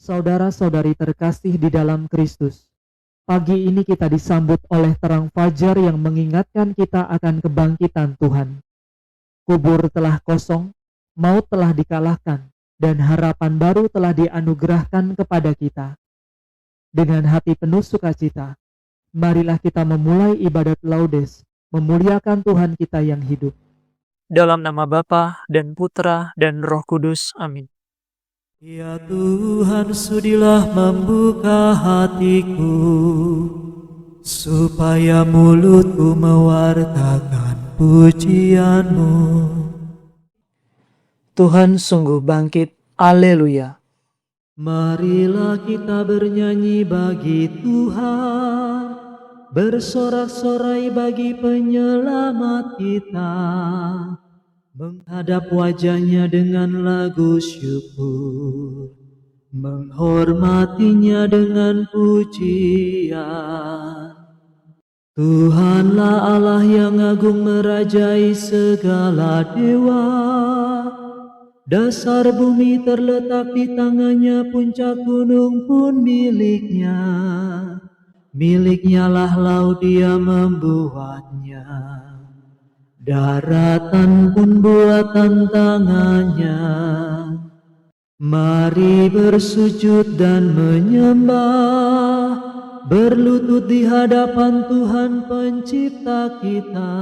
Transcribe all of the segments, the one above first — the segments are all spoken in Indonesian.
Saudara-saudari terkasih di dalam Kristus, pagi ini kita disambut oleh terang fajar yang mengingatkan kita akan kebangkitan Tuhan. Kubur telah kosong, maut telah dikalahkan, dan harapan baru telah dianugerahkan kepada kita. Dengan hati penuh sukacita, marilah kita memulai ibadat laudes, memuliakan Tuhan kita yang hidup. Dalam nama Bapa dan Putra dan Roh Kudus. Amin. Ya Tuhan, sudilah membuka hatiku, supaya mulutku mewartakan pujian-Mu. Tuhan sungguh bangkit. Haleluya. Marilah kita bernyanyi bagi Tuhan, bersorak-sorai bagi penyelamat kita, menghadap wajahnya dengan lagu syukur, menghormatinya dengan pujian. Tuhanlah Allah yang agung merajai segala dewa, dasar bumi terletak di tangannya, puncak gunung pun miliknya. Miliknya lah laut, dia membuatnya, daratan pun buatan tangannya. Mari bersujud dan menyembah, berlutut di hadapan Tuhan pencipta kita.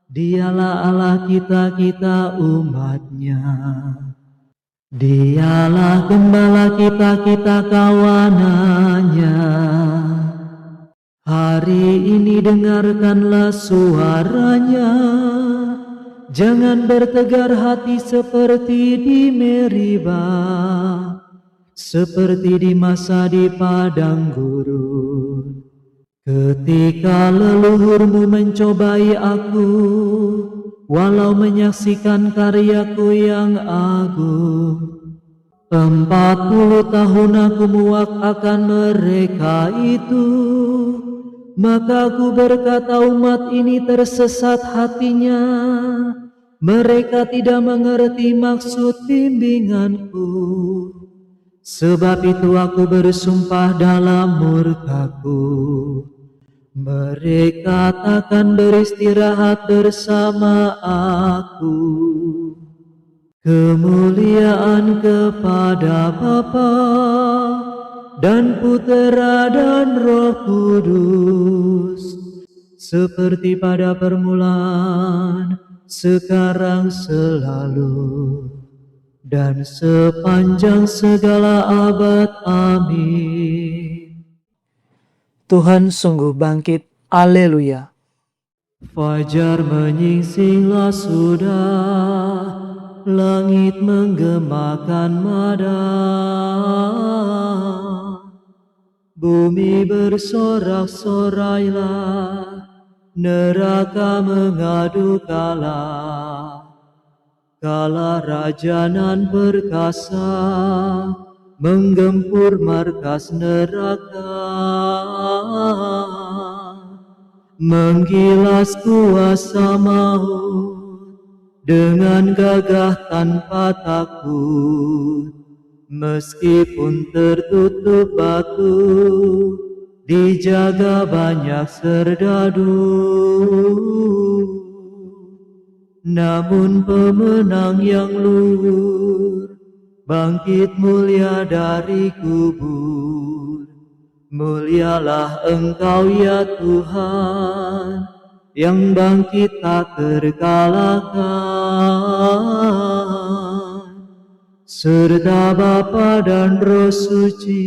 Dialah Allah kita, kita umatnya. Dialah gembala kita, kita kawanannya. Hari ini dengarkanlah suaranya, jangan bertegar hati seperti di Meribah, seperti di masa di padang gurun. Ketika leluhurmu mencobai aku, walau menyaksikan karyaku yang agung. 40 tahun aku muak akan mereka itu, maka aku berkata, umat ini tersesat hatinya, mereka tidak mengerti maksud bimbinganku. Sebab itu aku bersumpah dalam murkaku, mereka takkan beristirahat bersama aku. Kemuliaan kepada Bapa dan Putera dan Roh Kudus, seperti pada permulaan, sekarang, selalu, dan sepanjang segala abad. Amin. Tuhan sungguh bangkit. Haleluya. Fajar menyingsinglah sudah, langit menggemakan mada, bumi bersorak-sorailah, neraka mengadu kalah. Kala raja nan perkasa menggempur markas neraka, menggilas kuasa maut dengan gagah tanpa takut. Meskipun tertutup batu, dijaga banyak serdadu, namun pemenang yang luhur bangkit mulia dari kubur. Mulialah Engkau ya Tuhan, yang bangkit tak terkalahkan, serta Bapa dan Roh Suci,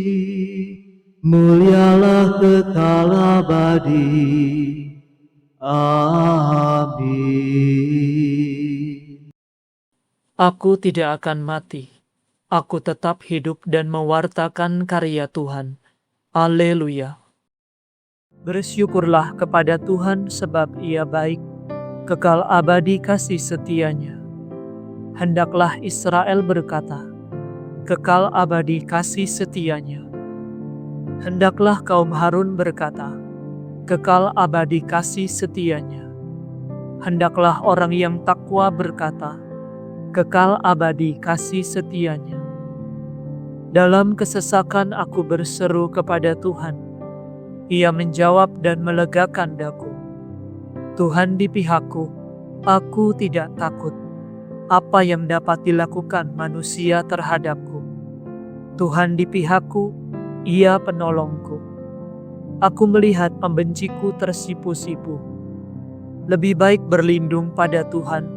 mulialah kekal abadi. Amin. Aku tidak akan mati. Aku tetap hidup dan mewartakan karya Tuhan. Haleluya. Bersyukurlah kepada Tuhan sebab Ia baik, kekal abadi kasih setianya. Hendaklah Israel berkata, kekal abadi kasih setianya. Hendaklah kaum Harun berkata, kekal abadi kasih setianya. Hendaklah orang yang takwa berkata, kekal abadi kasih setianya. Dalam kesesakan aku berseru kepada Tuhan. Ia menjawab dan melegakan daku. Tuhan di pihakku, aku tidak takut. Apa yang dapat dilakukan manusia terhadapku? Tuhan di pihakku, Ia penolongku. Aku melihat pembenciku tersipu-sipu. Lebih baik berlindung pada Tuhan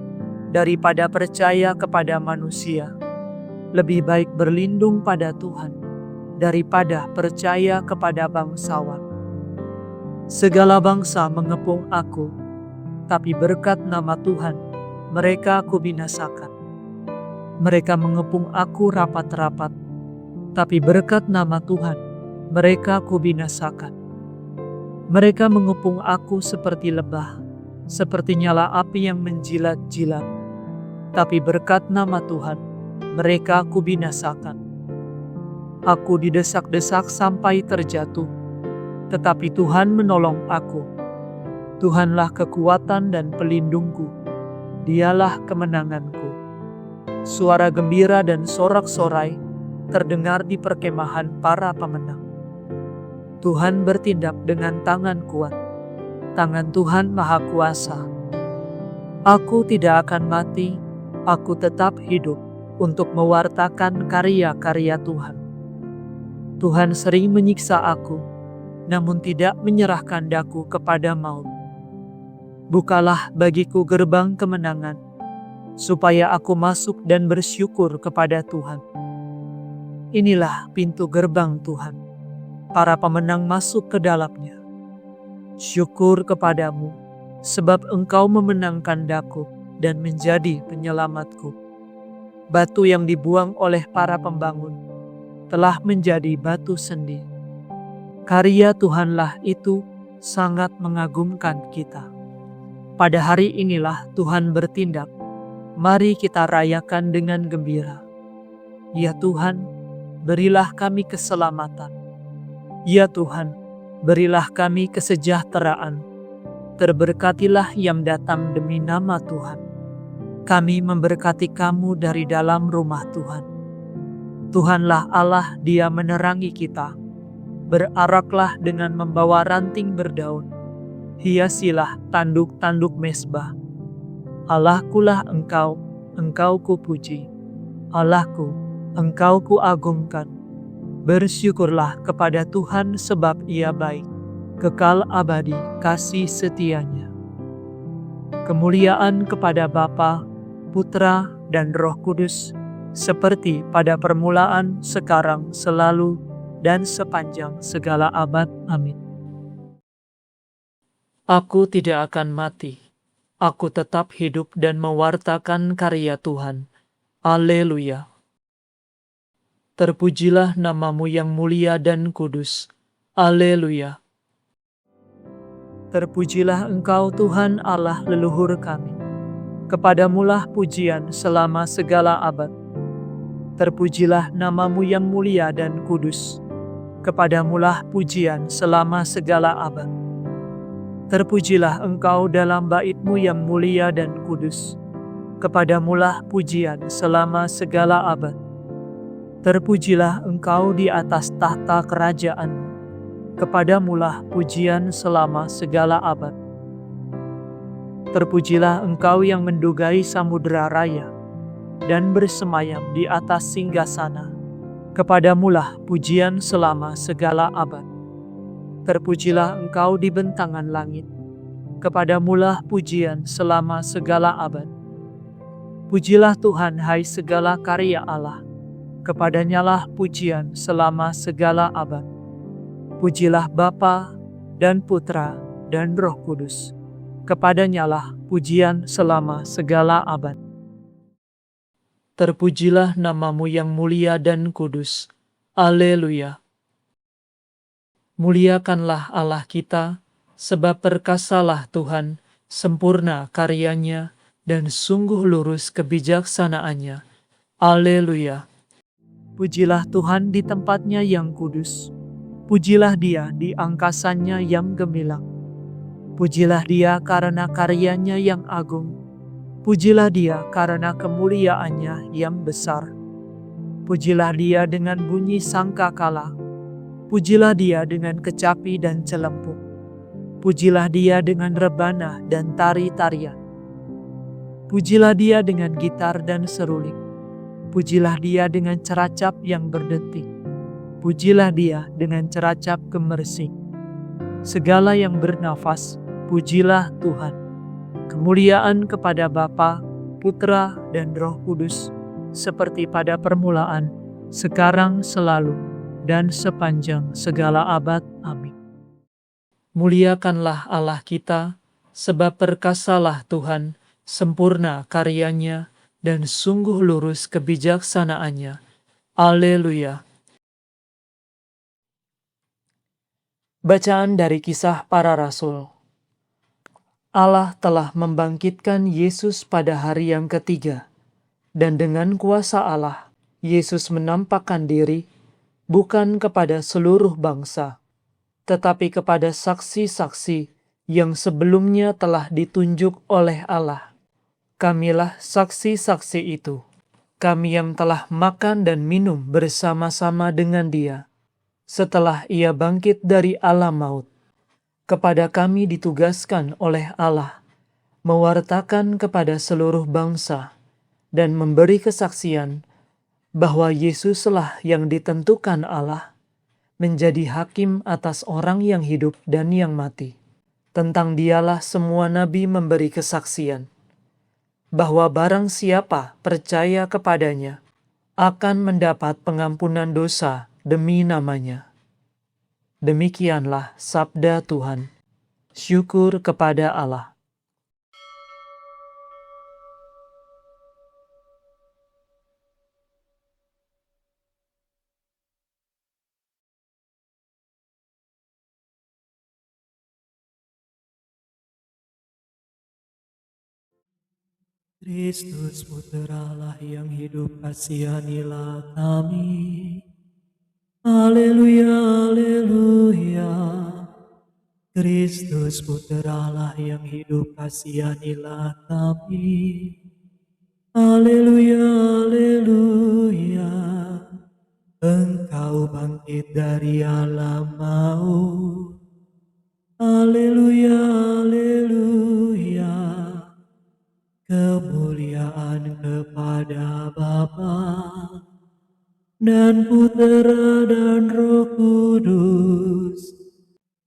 daripada percaya kepada manusia. Lebih baik berlindung pada Tuhan daripada percaya kepada bangsawan. Segala bangsa mengepung aku, tapi berkat nama Tuhan, mereka aku binasakan. Mereka mengepung aku rapat-rapat, tapi berkat nama Tuhan, mereka aku binasakan. Mereka mengepung aku seperti lebah, seperti nyala api yang menjilat-jilat, tapi berkat nama Tuhan, mereka aku binasakan. Aku didesak-desak sampai terjatuh, tetapi Tuhan menolong aku. Tuhanlah kekuatan dan pelindungku, Dialah kemenanganku. Suara gembira dan sorak-sorai terdengar di perkemahan para pemenang. Tuhan bertindak dengan tangan kuat, tangan Tuhan Maha Kuasa. Aku tidak akan mati, aku tetap hidup untuk mewartakan karya-karya Tuhan. Tuhan sering menyiksa aku, namun tidak menyerahkan daku kepada maut. Bukalah bagiku gerbang kemenangan, supaya aku masuk dan bersyukur kepada Tuhan. Inilah pintu gerbang Tuhan, para pemenang masuk ke dalamnya. Syukur kepadamu, sebab Engkau memenangkan daku dan menjadi penyelamatku. Batu yang dibuang oleh para pembangun telah menjadi batu sendi. Karya Tuhanlah itu sangat mengagumkan kita. Pada hari inilah Tuhan bertindak. Mari kita rayakan dengan gembira. Ya Tuhan, berilah kami keselamatan. Ya Tuhan, berilah kami kesejahteraan. Terberkatilah yang datang demi nama Tuhan. Kami memberkati kamu dari dalam rumah Tuhan. Tuhanlah Allah, Dia menerangi kita. Beraraklah dengan membawa ranting berdaun. Hiasilah tanduk-tanduk mezbah. Allahkulah Engkau, Engkau kupuji. Allahku, Engkau kuagungkan. Bersyukurlah kepada Tuhan sebab Ia baik. Kekal abadi kasih setianya. Kemuliaan kepada Bapa, Putra, dan Roh Kudus, seperti pada permulaan, sekarang, selalu, dan sepanjang segala abad. Amin. Aku tidak akan mati. Aku tetap hidup dan mewartakan karya Tuhan. Haleluya. Terpujilah namamu yang mulia dan kudus. Haleluya. Terpujilah Engkau Tuhan Allah leluhur kami. Kepadamulah pujian selama segala abad. Terpujilah namamu yang mulia dan kudus. Kepadamulah pujian selama segala abad. Terpujilah Engkau dalam bait-Mu yang mulia dan kudus. Kepadamulah pujian selama segala abad. Terpujilah Engkau di atas tahta kerajaan-Mu. Kepadamulah pujian selama segala abad. Terpujilah Engkau yang mendugai samudera raya dan bersemayam di atas singgasana. Kepadamulah pujian selama segala abad. Terpujilah Engkau di bentangan langit. Kepadamulah pujian selama segala abad. Pujilah Tuhan, hai segala karya Allah. Kepadanyalah pujian selama segala abad. Pujilah Bapa dan Putra dan Roh Kudus. Kepadanyalah pujian selama segala abad. Terpujilah namamu yang mulia dan kudus. Haleluya. Muliakanlah Allah kita, sebab perkasalah Tuhan, sempurna karyanya, dan sungguh lurus kebijaksanaannya. Haleluya. Pujilah Tuhan di tempatnya yang kudus. Pujilah Dia di angkasannya yang gemilang. Pujilah Dia karena karyanya yang agung. Pujilah Dia karena kemuliaannya yang besar. Pujilah Dia dengan bunyi sangkakala. Pujilah Dia dengan kecapi dan celempung. Pujilah Dia dengan rebana dan tari-tarian. Pujilah Dia dengan gitar dan seruling. Pujilah Dia dengan ceracap yang berdetik. Pujilah Dia dengan ceracap gemersing. Segala yang bernafas, pujilah Tuhan. Kemuliaan kepada Bapa, Putra, dan Roh Kudus, seperti pada permulaan, sekarang, selalu, dan sepanjang segala abad. Amin. Muliakanlah Allah kita, sebab perkasalah Tuhan, sempurna karyanya, dan sungguh lurus kebijaksanaannya. Haleluya. Bacaan dari Kisah Para Rasul. Allah telah membangkitkan Yesus pada hari yang ketiga, dan dengan kuasa Allah, Yesus menampakkan diri bukan kepada seluruh bangsa, tetapi kepada saksi-saksi yang sebelumnya telah ditunjuk oleh Allah. Kamilah saksi-saksi itu, kami yang telah makan dan minum bersama-sama dengan Dia, setelah Ia bangkit dari alam maut. Kepada kami ditugaskan oleh Allah, mewartakan kepada seluruh bangsa, dan memberi kesaksian bahwa Yesuslah yang ditentukan Allah menjadi hakim atas orang yang hidup dan yang mati. Tentang Dialah semua nabi memberi kesaksian, bahwa barang siapa percaya kepadanya akan mendapat pengampunan dosa demi namanya. Demikianlah sabda Tuhan. Syukur kepada Allah. Kristus Puteralah yang hidup, kasihanilah kami. Haleluya, haleluya. Kristus Puteralah yang hidup, kasihanilah kami. Haleluya, haleluya. Engkau bangkit dari alam maut. Haleluya, haleluya. Kemuliaan kepada Bapa dan Putera dan Roh Kudus.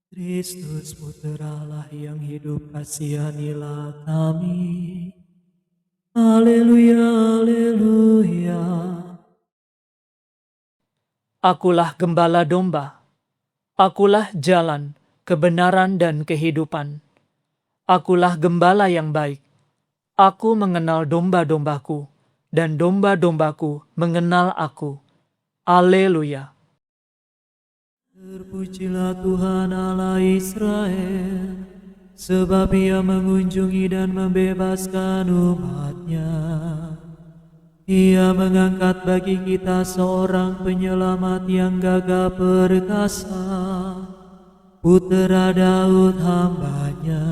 Kristus Puteralah yang hidup, kasihanilah kami. Haleluya, haleluya. Akulah gembala domba. Akulah jalan, kebenaran, dan kehidupan. Akulah gembala yang baik. Aku mengenal domba-dombaku, dan domba-dombaku mengenal aku. Haleluya. Terpujilah Tuhan Allah Israel, sebab Ia mengunjungi dan membebaskan umat-Nya. Ia mengangkat bagi kita seorang penyelamat yang gagah perkasa, Putera Daud hamba-Nya.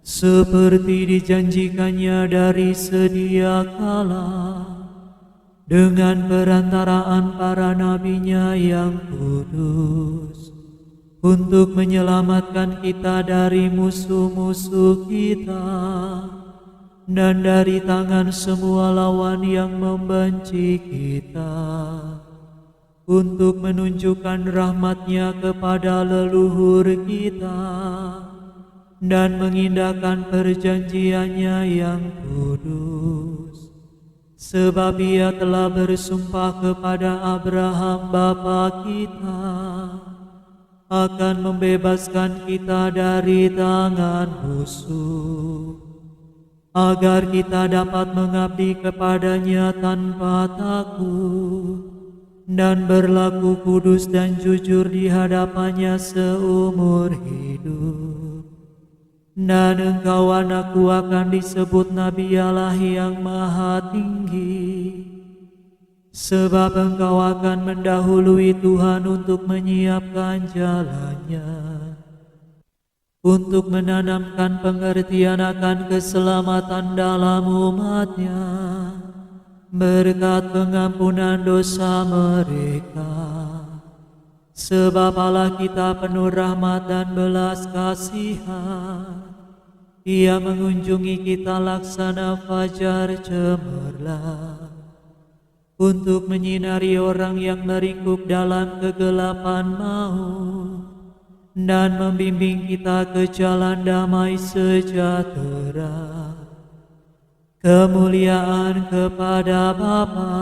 Seperti dijanjikannya dari sedia kala, dengan perantaraan para nabi-Nya yang kudus, untuk menyelamatkan kita dari musuh-musuh kita, dan dari tangan semua lawan yang membenci kita, untuk menunjukkan rahmat-Nya kepada leluhur kita, dan mengindahkan perjanjian-Nya yang kudus. Sebab Ia telah bersumpah kepada Abraham bapa kita, akan membebaskan kita dari tangan musuh, agar kita dapat mengabdi kepada-Nya tanpa takut, dan berlaku kudus dan jujur di hadapan-Nya seumur hidup. Dan engkau anakku akan disebut Nabi Allah yang Maha Tinggi, sebab engkau akan mendahului Tuhan untuk menyiapkan jalan-Nya, untuk menanamkan pengertian akan keselamatan dalam umat-Nya, berkat pengampunan dosa mereka. Sebab Allah kita penuh rahmat dan belas kasihan. Ia mengunjungi kita laksana fajar cemerlang, untuk menyinari orang yang meringkuk dalam kegelapan maut, dan membimbing kita ke jalan damai sejahtera. Kemuliaan kepada Bapa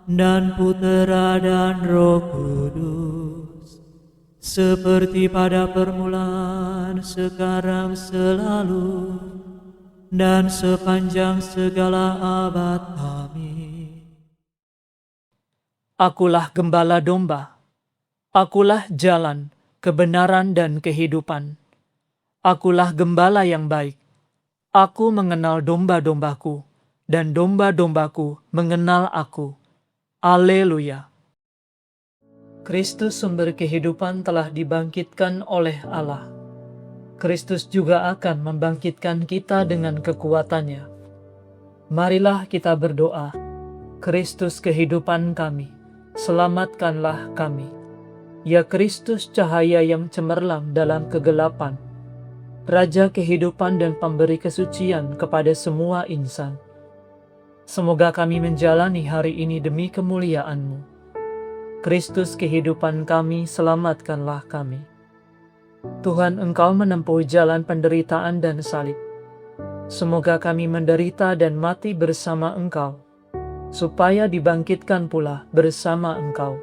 dan Putera dan Roh Kudus, seperti pada permulaan, sekarang, selalu, dan sepanjang segala abad. Amin. Akulah gembala domba, akulah jalan, kebenaran dan kehidupan. Akulah gembala yang baik. Aku mengenal domba-dombaku, dan domba-dombaku mengenal aku. Haleluya. Kristus sumber kehidupan telah dibangkitkan oleh Allah. Kristus juga akan membangkitkan kita dengan kekuatannya. Marilah kita berdoa. Kristus kehidupan kami, selamatkanlah kami. Ya Kristus, cahaya yang cemerlang dalam kegelapan, Raja kehidupan dan pemberi kesucian kepada semua insan. Semoga kami menjalani hari ini demi kemuliaan-Mu. Kristus kehidupan kami, selamatkanlah kami. Tuhan, Engkau menempuh jalan penderitaan dan salib. Semoga kami menderita dan mati bersama Engkau, supaya dibangkitkan pula bersama Engkau.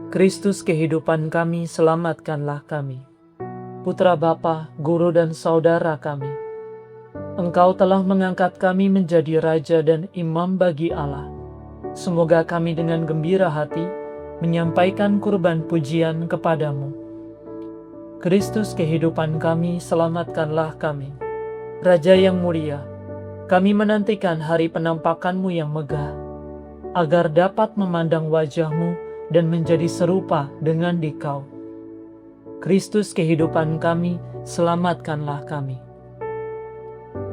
Kristus kehidupan kami, selamatkanlah kami. Putra Bapa, Guru dan Saudara kami, Engkau telah mengangkat kami menjadi Raja dan Imam bagi Allah. Semoga kami dengan gembira hati menyampaikan kurban pujian kepadamu. Kristus kehidupan kami, selamatkanlah kami. Raja yang mulia, kami menantikan hari penampakan-Mu yang megah, agar dapat memandang wajah-Mu dan menjadi serupa dengan Dikau. Kristus kehidupan kami, selamatkanlah kami.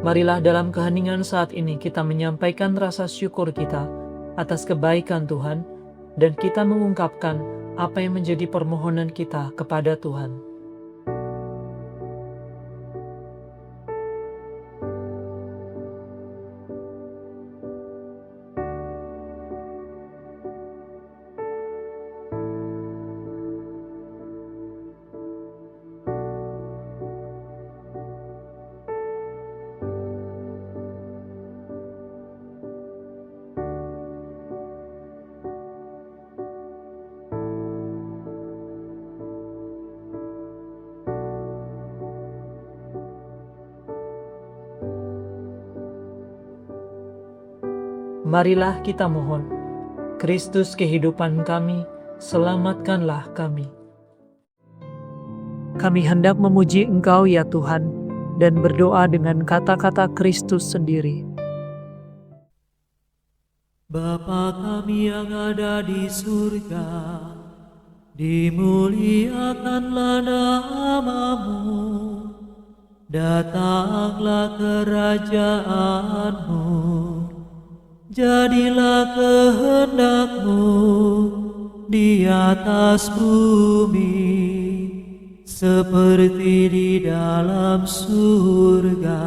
Marilah dalam keheningan saat ini kita menyampaikan rasa syukur kita atas kebaikan Tuhan, dan kita mengungkapkan apa yang menjadi permohonan kita kepada Tuhan. Marilah kita mohon. Kristus kehidupan kami, selamatkanlah kami. Kami hendak memuji Engkau ya Tuhan, dan berdoa dengan kata-kata Kristus sendiri. Bapa kami yang ada di surga, dimuliakanlah nama-Mu, datanglah kerajaan-Mu, jadilah kehendak-Mu di atas bumi, seperti di dalam surga.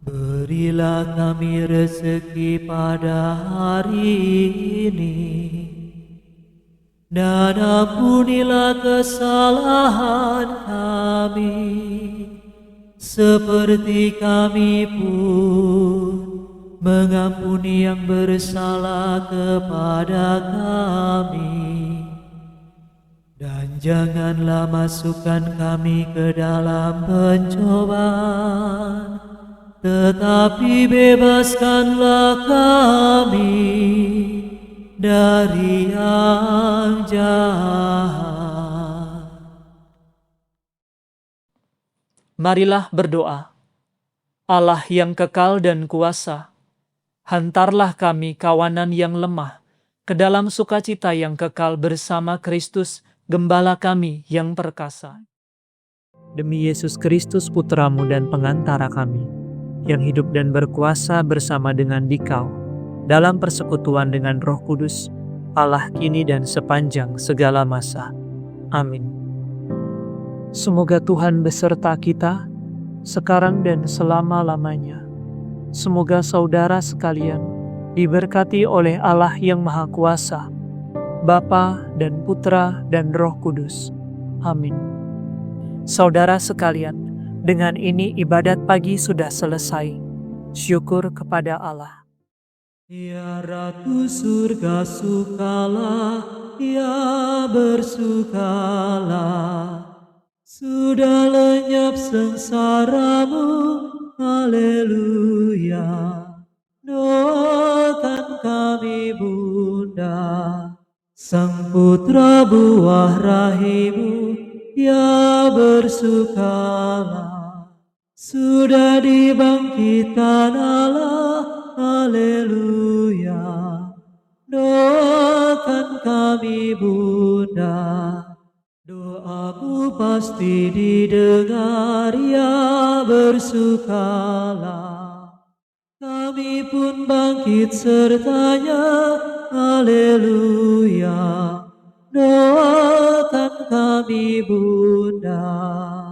Berilah kami rezeki pada hari ini, dan ampunilah kesalahan kami, seperti kami pun mengampuni yang bersalah kepada kami. Dan janganlah masukkan kami ke dalam pencobaan, tetapi bebaskanlah kami dari yang jahat. Marilah berdoa. Allah yang kekal dan kuasa, hantarlah kami kawanan yang lemah ke dalam sukacita yang kekal bersama Kristus, Gembala kami yang perkasa. Demi Yesus Kristus Putramu dan pengantara kami, yang hidup dan berkuasa bersama dengan Dikau, dalam persekutuan dengan Roh Kudus, Allah kini dan sepanjang segala masa. Amin. Semoga Tuhan beserta kita, sekarang dan selama-lamanya. Semoga saudara sekalian diberkati oleh Allah yang Maha Kuasa, Bapa dan Putra dan Roh Kudus. Amin. Saudara sekalian, dengan ini ibadat pagi sudah selesai. Syukur kepada Allah. Ya Ratu surga sukalah, ya bersukalah. Sudah lenyap sengsaramu, haleluya. Doakan kami Bunda, Sang Putra buah rahimu, ya bersukalah. Sudah dibangkitkan Allah, haleluya. Doakan kami Bunda, doamu pasti didengar, ya bersukalah. Kami pun bangkit sertanya, haleluya. Doakan kami Bunda.